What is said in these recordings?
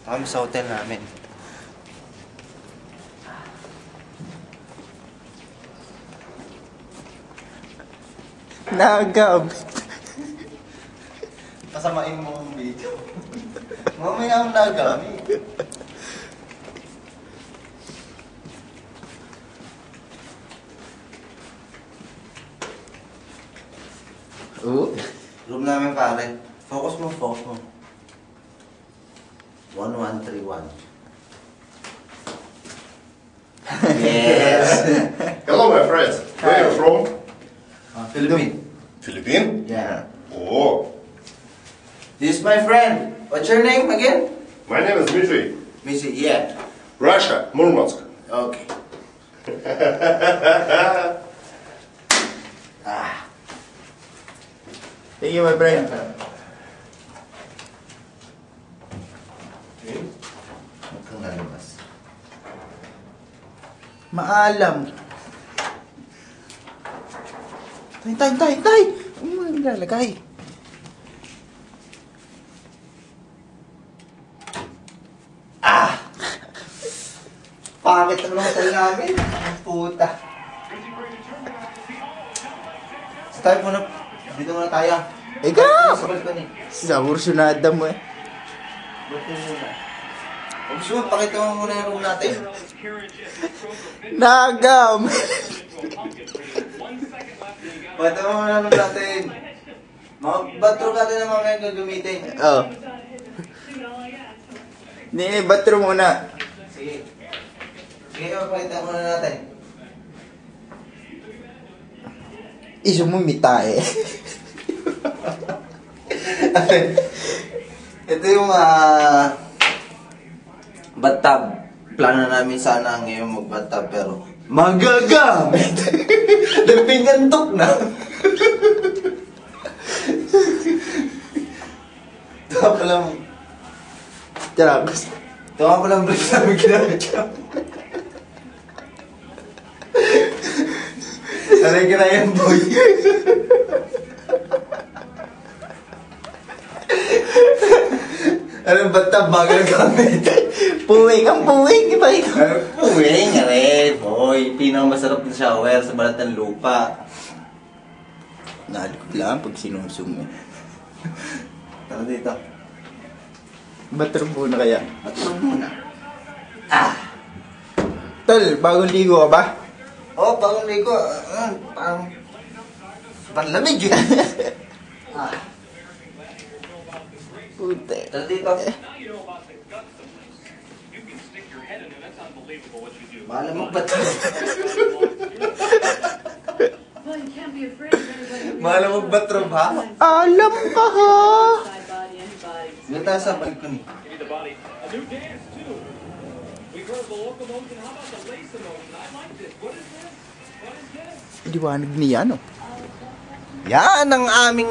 Kami sa hotel namin. Nagamit. Pasamain mo ang video. Mamaya ang nagamit. Room namin pare. Focus mo, focus mo. 1131. Yes! Hello, my friends. Where are you from? Philippines. Philippines? Yeah. Oh, This is my friend. What's your name again? my name is Dmitry. Missy, yeah. Russia, Murmansk. Okay. Ah. Thank you, my friend. Huwag kang lalabas. Maalam. Tay! Ano mo nilalagay? Pangit ang hotel namin. Ang puta. Start muna. Dito muna tayo. Ikaw! Sa balcony. Sa kursunada mo eh. Balcony muna. Huwag siya, pakita mo muna yung room natin. Nagamit. Pakita mo muna yung room natin. Mga bathroom natin na mamaya gagamitin. Oh. Hindi, bathroom muna. Sige. Sige, pakita muna natin. Isumumita eh. Ito yung bathtub. Plano namin sana ngayon mag-bathtub pero magagamit. Dahil pinyantok na. Ito nga palang Tirakos. ito nga palang brief namin ginamit ka. Aray ka na yan, boy. Anong bathtub bago nagamit? Puwing ang puwing. Iba ikaw. Puwing, aray, boy. Pinakamasarap na shower sa balat ng lupa. Nalikod lang pag sinusum eh. Tara dito. Bathroom muna kaya. Matulog muna. Tol, bagong ligo ka ba? Oh, bagong ligo. Parang panlamig eh. Puti. Tara dito. Bahala mag-bathtub. Bahala mag-bathroom, ha? Alam ka ha. Doon tayo sa balcony. Liwanag niya no. Yan ang aming,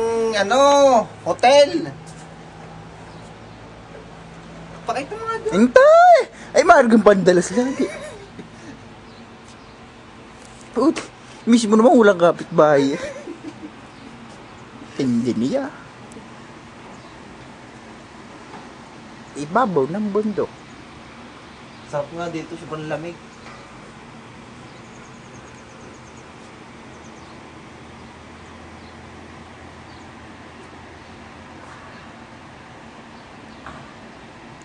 hotel. Pakita mo nga doon. Hintay! Ay, maargang pandalas lagi. Puti. Mismo naman ulang kapitbahay. Hindi niya. Ibabaw ng bundok. Sarap nga dito, sobrang lamig.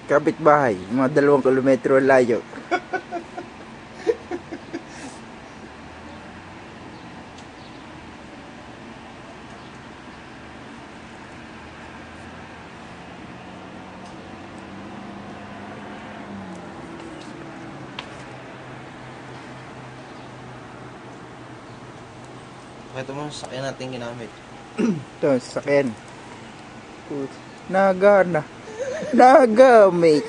Kapitbahay, mga 2 kilometro layo. Pakita mo sa sakyan natin ginamit. Ito, sakyan. Nagana. Nagamit.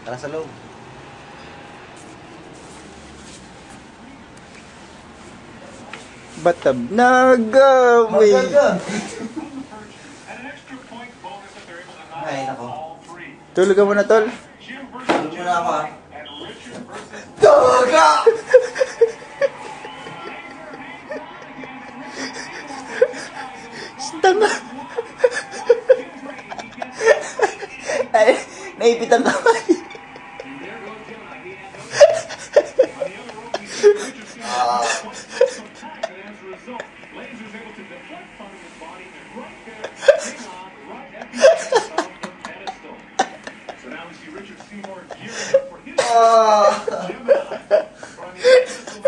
Tara sa loob. Batab. Nagamit. Ay, nako. Tulog ka muna, tol. Tulog muna ako, ha. Toga! gamit ang kamay.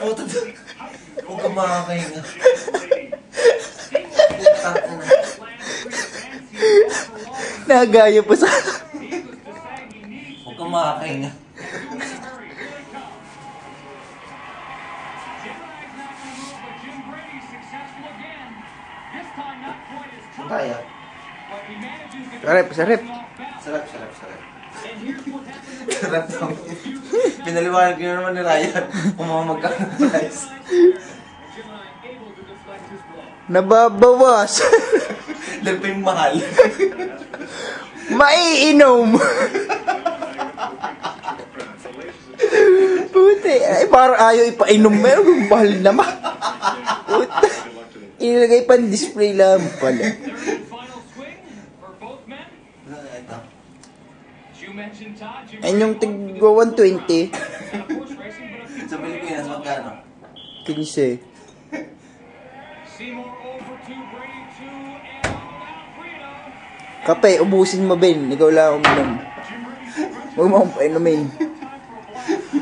Puta, huwag ka makakahinga. Nagaya pa sa... Huwag ka makakahinga. Kaya. Sarap, sarap. Sarap. Sarap lang. Pinaliwanag nyo naman ni Ryan kung mga magkakaguys. Nababawas. Dahil pa yung mahal. Maiinom. Puti. Ay, parang ayaw ipainom. Meron mahal naman. Puti. Inilagay pa display lang pala. Ayun yung tigwa 120. Sa Pilipinas, magkano? 15. Kape, ubusin mo, Ben. Ikaw lang uminom. Huwag mo akong painumin.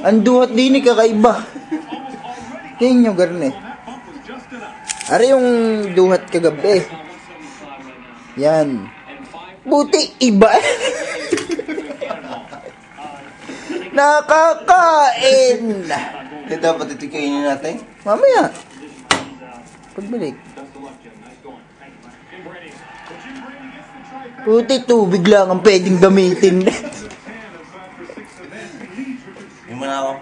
Ang duhat din ni kakaiba. Yan yung garne. Ara yung duhat kagabi. Yan. Buti iba. Nakakain. Ito, dapat itikainin natin. Mamaya. Pagbalik. Buti tubig lang ang pwedeng gamitin. Hindi mo na ako.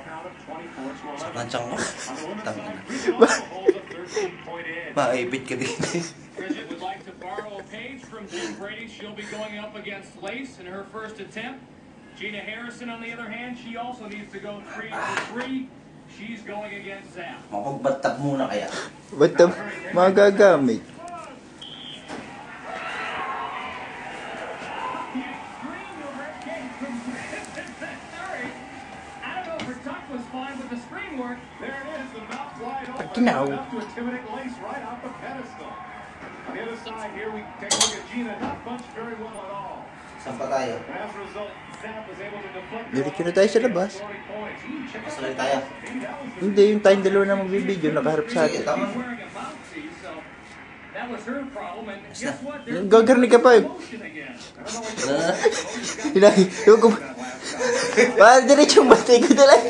Sa planchang ko. Tangin na. Maipit ka din. Bridget would like to borrow a page from Jim Brady. She'll be going up against Lace in her first attempt. Gina Harrison, on the other hand, she also needs to go 3 for 3. She's going against Zap. Mapagbatab muna kaya. Ba't magagamit? Pagkinaw. Saan pa tayo? Diretso na tayo sa labas. Pasali tayo. Hindi, yung tayong dalawa na magbibideo nakaharap sa Sige, atin. tama. Gagarni ka pa eh. Ah, Hinay, yung Para diretso yung bati ko talaga.